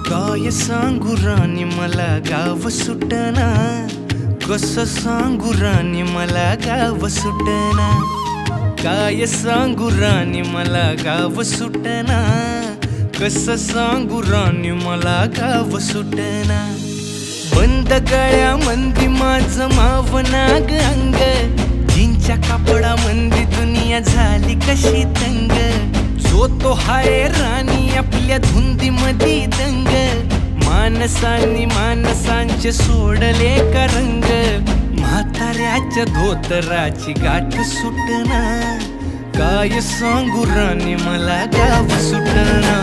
काय सांगू राणी मला गाव सुटना, कसं सांगू राणी मला गाव सुटना। काय सांगू राणी मला गाव सुटना, कसं सांगू राणी मला गाव सुटना। बंद गळ्यामंदी माझं मावनाग अंग, जीनच्या कापडामंदी दुनिया झाली कशी तंग। जो तो हाय राणी आपल्या धुंदीमधी दंग, माणसांनी माणसांचे सोडले का रंग। म्हाताऱ्याच्या धोतराची गाठ सुटना, काय सांगू राणी मला गाव सुटना।